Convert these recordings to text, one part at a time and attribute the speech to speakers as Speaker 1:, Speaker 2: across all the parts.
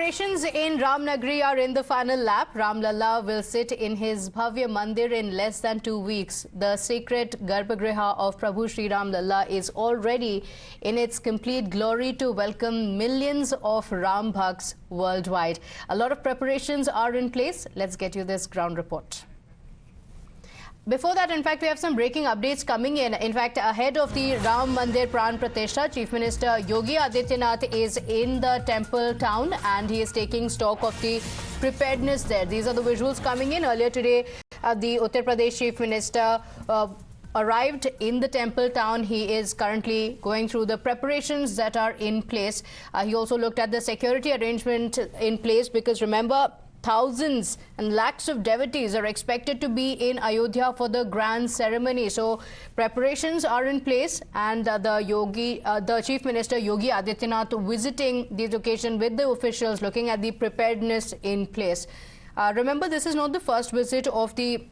Speaker 1: Preparations in Ram Nagri are in the final lap. Ram Lalla will sit in his Bhavya Mandir in less than 2 weeks. The sacred Garbhagriha of Prabhu Sri Ram Lalla is already in its complete glory to welcome millions of Ram Bhakts worldwide. A lot of preparations are in place. Let's get you this ground report. Before that, in fact, we have some breaking updates coming in. In fact, ahead of the Ram Mandir Pran Pratishtha, Chief Minister Yogi Adityanath is in the temple town and he is taking stock of the preparedness there. These are the visuals coming in. Earlier today, the Uttar Pradesh Chief Minister arrived in the temple town. He is currently going through the preparations that are in place. He also looked at the security arrangement in place because remember, thousands and lakhs of devotees are expected to be in Ayodhya for the grand ceremony. So preparations are in place, and the Chief Minister Yogi Adityanath visiting the occasion with the officials, looking at the preparedness in place. Remember, this is not the first visit of the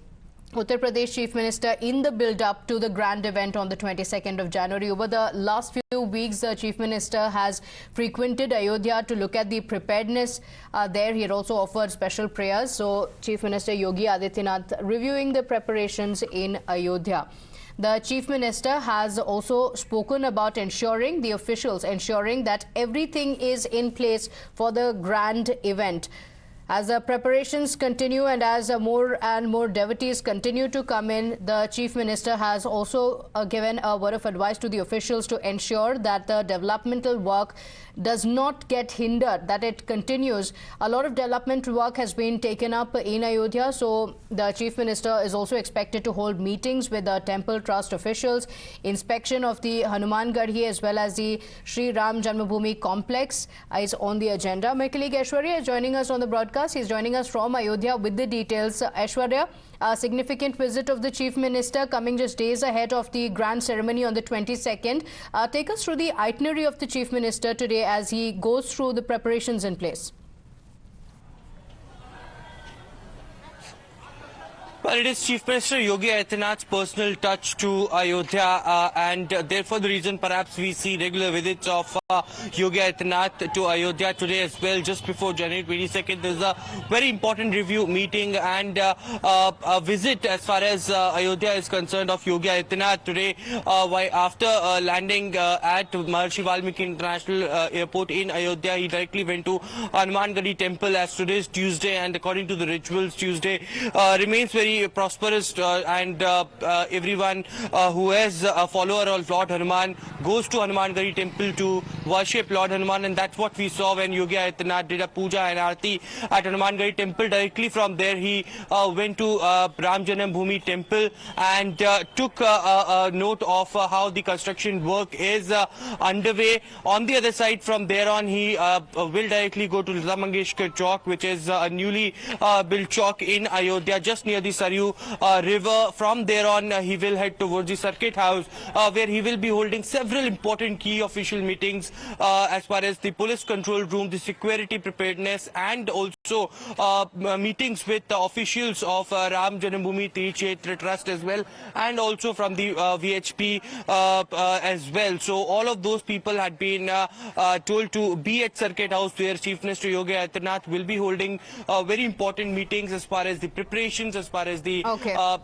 Speaker 1: Uttar Pradesh Chief Minister in the build-up to the grand event on the 22nd of January. Over the last few weeks, the Chief Minister has frequented Ayodhya to look at the preparedness there. He had also offered special prayers. So, Chief Minister Yogi Adityanath reviewing the preparations in Ayodhya. The Chief Minister has also spoken about ensuring that everything is in place for the grand event. As the preparations continue and as more and more devotees continue to come in, the Chief Minister has also given a word of advice to the officials to ensure that the developmental work does not get hindered, that it continues. A lot of development work has been taken up in Ayodhya, so the Chief Minister is also expected to hold meetings with the temple trust officials. Inspection of the Hanuman Garhi as well as the Sri Ram Janmabhoomi complex is on the agenda. My colleague Aishwarya is joining us on the broadcast. He's joining us from Ayodhya with the details. Aishwarya, a significant visit of the Chief Minister coming just days ahead of the grand ceremony on the 22nd. Take us through the itinerary of the Chief Minister today as he goes through the preparations in place.
Speaker 2: Well, it is Chief Minister Yogi Adityanath's personal touch to Ayodhya and therefore the reason perhaps we see regular visits of Yogi Adityanath to Ayodhya today as well. Just before January 22nd, there's a very important review meeting and a visit as far as Ayodhya is concerned of Yogi Adityanath today. After landing at Maharishi Valmiki International Airport in Ayodhya, he directly went to Hanuman Garhi Temple as today is Tuesday, and according to the rituals, Tuesday remains very prosperous and everyone who is a follower of Lord Hanuman goes to Hanuman Garhi Temple to worship Lord Hanuman, and that's what we saw when Yogi Adityanath did a puja and aarti at Hanuman Garhi Temple. Directly from there he went to Ram Janmabhoomi Temple and took a note of how the construction work is underway. On the other side, from there on, he will directly go to Lata Mangeshkar Chowk, which is a newly built chowk in Ayodhya, just near the Saryu river. From there on, he will head towards the Circuit House, where he will be holding several important key official meetings as far as the police control room, the security preparedness, and also meetings with the officials of Ram Janmabhoomi Tirth Trust as well, and also from the VHP as well. So all of those people had been told to be at Circuit House, where Chief Minister Yogi Adityanath will be holding very important meetings as far as the preparations, as far as the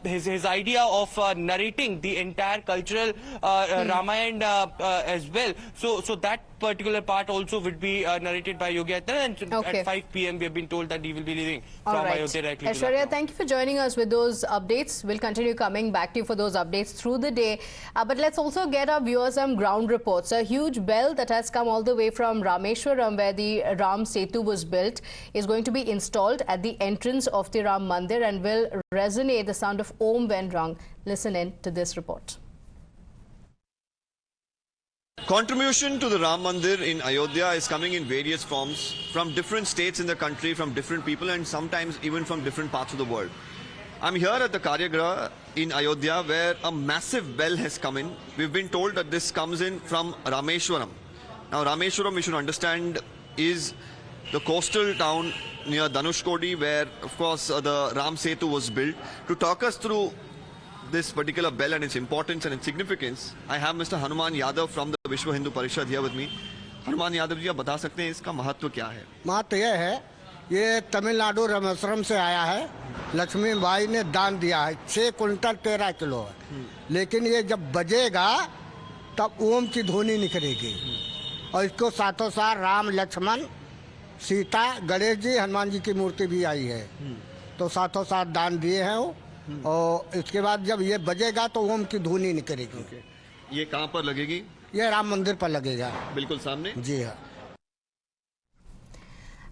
Speaker 2: his idea of narrating the entire cultural Ramayana as well. So that particular part also would be narrated by Yogi Adityanath, and at 5 p.m. we have been told that he will be leaving from Ayodhya directly.
Speaker 1: Aishwarya, thank you for joining us with those updates. We'll continue coming back to you for those updates through the day. But let's also get our viewers some ground reports. A huge bell that has come all the way from Rameshwaram, where the Ram Setu was built, is going to be installed at the entrance of the Ram Mandir and will resonate the sound of Om when rung. Listen in to this report.
Speaker 3: Contribution to the Ram Mandir in Ayodhya is coming in various forms from different states in the country, from different people, and sometimes even from different parts of the world. I'm here at the Karyagraha in Ayodhya, where a massive bell has come in. We've been told that this comes in from Rameshwaram. Now Rameshwaram, we should understand, is the coastal town near Dhanushkodi, where of course the Ram Setu was built. To talk us through this particular bell and its importance and its significance, I have Mr. Hanuman Yadav from the Vishwa Hindu Parishad here with me. Hanuman Yadav ji, आप बता सकते हैं इसका महत्व क्या है?
Speaker 4: महत्व यह है, ये तमिलनाडु रामेश्वरम से आया है। लक्ष्मी बाई ने दान दिया है। 6 कुंटल 13 किलो है। लेकिन ये जब बजेगा तब ओम की ध्वनि निकलेगी और इसको साथों साथ राम, लक्ष्मण, सीता, गणेश जी, हनुमान जी की मूर्ति भी आई है। तो साथों साथ दान दिए हैं वो। और इसके बाद जब ये बजेगा तो ओम की ध्वनि निकलेगी।
Speaker 3: ये कहाँ पर लगेगी?
Speaker 4: ये राम मंदिर पर लगेगा,
Speaker 3: बिल्कुल सामने।
Speaker 4: जी हाँ।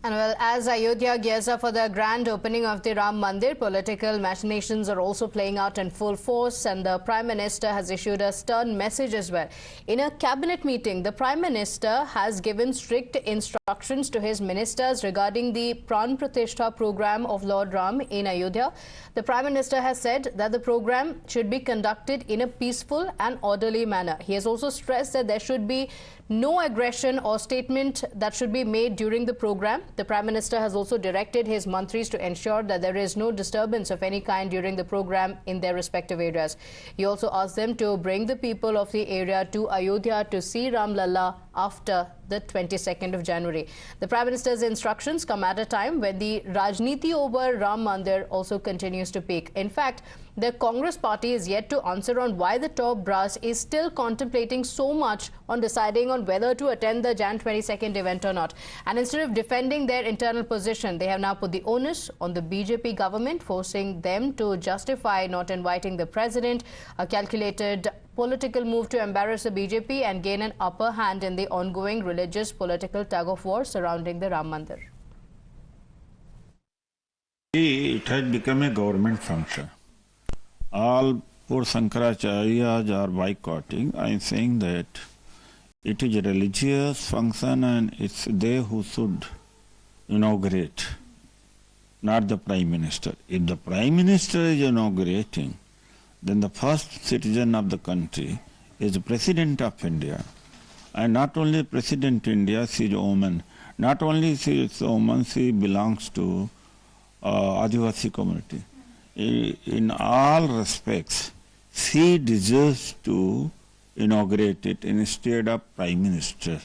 Speaker 1: And well, as Ayodhya gears up for the grand opening of the Ram Mandir, political machinations are also playing out in full force, and the Prime Minister has issued a stern message as well. In a cabinet meeting, the Prime Minister has given strict instructions to his ministers regarding the Pran Pratishtha program of Lord Ram in Ayodhya. The Prime Minister has said that the program should be conducted in a peaceful and orderly manner. He has also stressed that there should be no aggression or statement that should be made during the program. The Prime Minister has also directed his mantris to ensure that there is no disturbance of any kind during the program in their respective areas. He also asked them to bring the people of the area to Ayodhya to see Ram Lalla after the 22nd of January. The Prime Minister's instructions come at a time when the Rajniti over Ram Mandir also continues to peak. In fact, the Congress party is yet to answer on why the top brass is still contemplating so much on deciding on whether to attend the Jan 22nd event or not. And instead of defending their internal position, they have now put the onus on the BJP government, forcing them to justify not inviting the president, a calculated political move to embarrass the BJP and gain an upper hand in the ongoing religious political tug-of-war surrounding the Ram Mandir.
Speaker 5: It has become a government function. All poor Shankaracharyas are boycotting. I am saying that it is a religious function and it's they who should inaugurate, not the Prime Minister. If the Prime Minister is inaugurating, then the first citizen of the country is the President of India. And not only President of India, she is a woman. Not only she is a woman, she belongs to Adivasi community. In all respects, she deserves to inaugurate it instead of Prime Minister.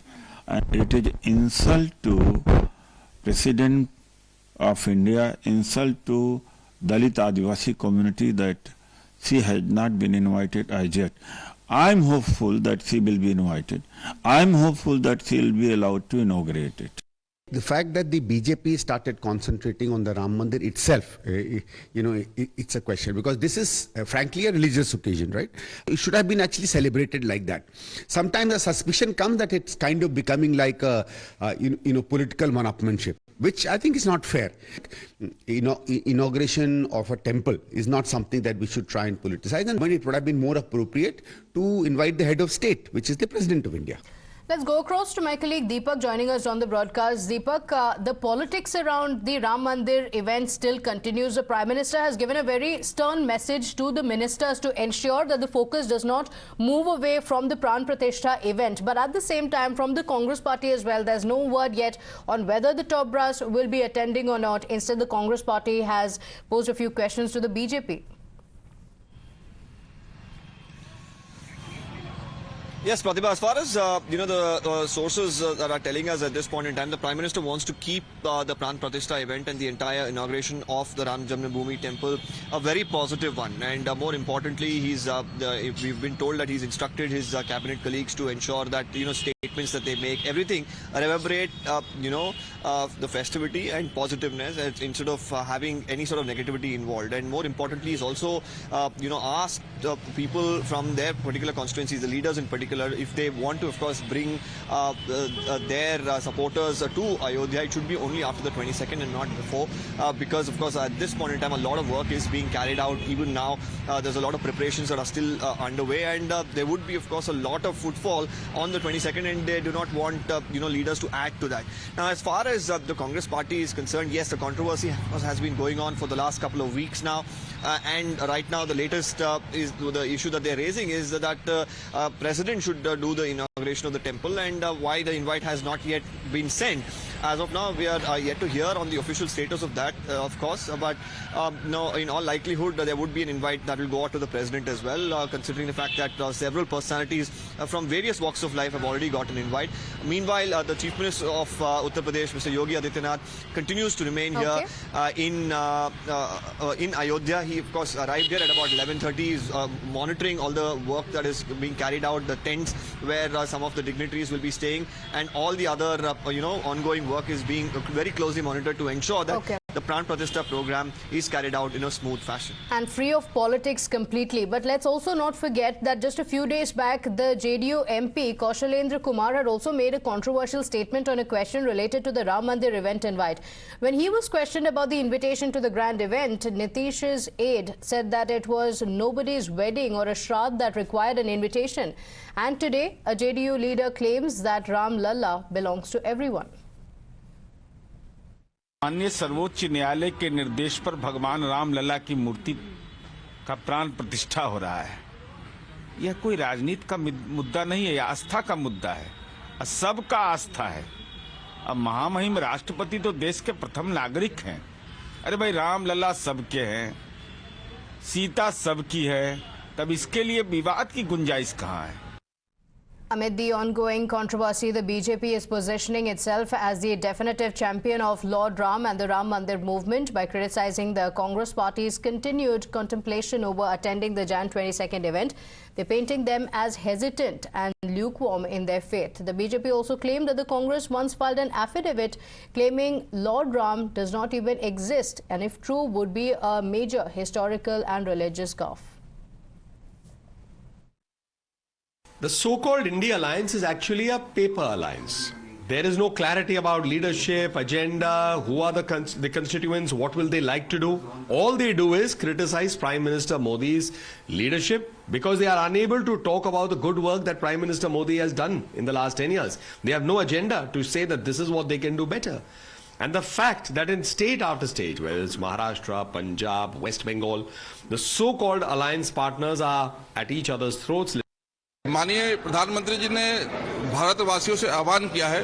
Speaker 5: And it is insult to President of India, insult to Dalit Adivasi community that she has not been invited as yet. I am hopeful that she will be invited. I am hopeful that she will be allowed to inaugurate it.
Speaker 6: The fact that the BJP started concentrating on the Ram Mandir itself, it's a question, because this is frankly a religious occasion, right? It should have been actually celebrated like that. Sometimes a suspicion comes that it's kind of becoming like a, political one-upmanship, which I think is not fair. Inauguration of a temple is not something that we should try and politicize, and it would have been more appropriate to invite the head of state, which is the President of India.
Speaker 1: Let's go across to my colleague Deepak joining us on the broadcast. Deepak, the politics around the Ram Mandir event still continues. The Prime Minister has given a very stern message to the ministers to ensure that the focus does not move away from the Pran Pratishtha event. But at the same time, from the Congress party as well, there's no word yet on whether the top brass will be attending or not. Instead, the Congress party has posed a few questions to the BJP.
Speaker 3: Yes, Pratibha, as far as, the sources that are telling us at this point in time, the Prime Minister wants to keep the Pran Pratishtha event and the entire inauguration of the Ram Janmabhoomi temple a very positive one. And more importantly, we've been told that he's instructed his cabinet colleagues to ensure that, statements that they make, everything reverberate, the festivity and positiveness instead of having any sort of negativity involved. And more importantly, he's also, asked people from their particular constituencies, the leaders in particular, if they want to, of course, bring their supporters to Ayodhya, it should be only after the 22nd and not before, because, of course, at this point in time, a lot of work is being carried out. Even now, there's a lot of preparations that are still underway, and there would be, of course, a lot of footfall on the 22nd, and they do not want, leaders to add to that. Now, as far as the Congress party is concerned, yes, the controversy has been going on for the last couple of weeks now, and right now the latest is the issue that they're raising is that President should do the inauguration of the temple, and why the invite has not yet been sent. As of now, we are yet to hear on the official status of that, of course. But no, in all likelihood, there would be an invite that will go out to the president as well, considering the fact that several personalities from various walks of life have already got an invite. Meanwhile, the Chief Minister of Uttar Pradesh, Mr. Yogi Adityanath, continues to remain here in Ayodhya. He, of course, arrived here at about 11:30. He's monitoring all the work that is being carried out, the tents where some of the dignitaries will be staying, and all the other, ongoing work is being very closely monitored to ensure that the Pran Pratishtha program is carried out in a smooth fashion.
Speaker 1: And free of politics completely. But let's also not forget that just a few days back, the JDU MP Kaushalendra Kumar had also made a controversial statement on a question related to the Ram Mandir event invite. When he was questioned about the invitation to the grand event, Nitish's aide said that it was nobody's wedding or a shraddh that required an invitation. And today, a JDU leader claims that Ram Lalla belongs to everyone.
Speaker 7: माननीय सर्वोच्च न्यायालय के निर्देश पर भगवान राम लला की मूर्ति का प्राण प्रतिष्ठा हो रहा है। यह कोई राजनीति का मुद्दा नहीं है, यह आस्था का मुद्दा है, सबका आस्था है। अब महामहिम राष्ट्रपति तो देश के प्रथम नागरिक हैं। अरे भाई, राम लला सबके हैं, सीता सबकी है, तब इसके लिए विवाद की गुंजाइश कहाँ है?
Speaker 1: Amid the ongoing controversy, the BJP is positioning itself as the definitive champion of Lord Ram and the Ram Mandir movement by criticizing the Congress party's continued contemplation over attending the Jan 22nd event. They're painting them as hesitant and lukewarm in their faith. The BJP also claimed that the Congress once filed an affidavit claiming Lord Ram does not even exist, and if true, would be a major historical and religious gaffe.
Speaker 8: The so-called India alliance is actually a paper alliance. There is no clarity about leadership, agenda, who are the constituents, what will they like to do. All they do is criticize Prime Minister Modi's leadership because they are unable to talk about the good work that Prime Minister Modi has done in the last 10 years. They have no agenda to say that this is what they can do better. And the fact that in state after state, whether it's Maharashtra, Punjab, West Bengal, the so-called alliance partners are at each other's throats.
Speaker 9: माननीय प्रधानमंत्री जी ने भारतवासियों से आह्वान किया है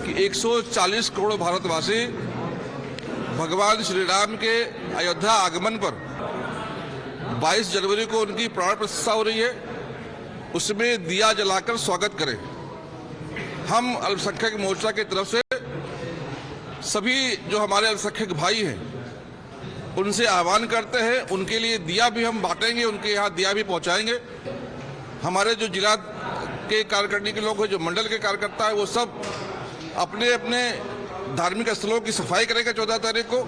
Speaker 9: कि 140 करोड़ भारतवासी भगवान श्री राम के अयोध्या आगमन पर 22 जनवरी को उनकी प्राण प्रतिष्ठा हो रही है, उसमें दिया जलाकर स्वागत करें। हम अल्पसंख्यक मोर्चा की तरफ से सभी जो हमारे अल्पसंख्यक भाई हैं उनसे आह्वान करते हैं, उनके लिए दिया भी हम बांटेंगे, उनके यहाँ दिया भी पहुँचाएंगे। हमारे जो जिला के कार्यकारिणी के लोग हैं, जो मंडल के कार्यकर्ता है, वो सब अपने अपने धार्मिक स्थलों की सफाई करेंगे 14 तारीख को।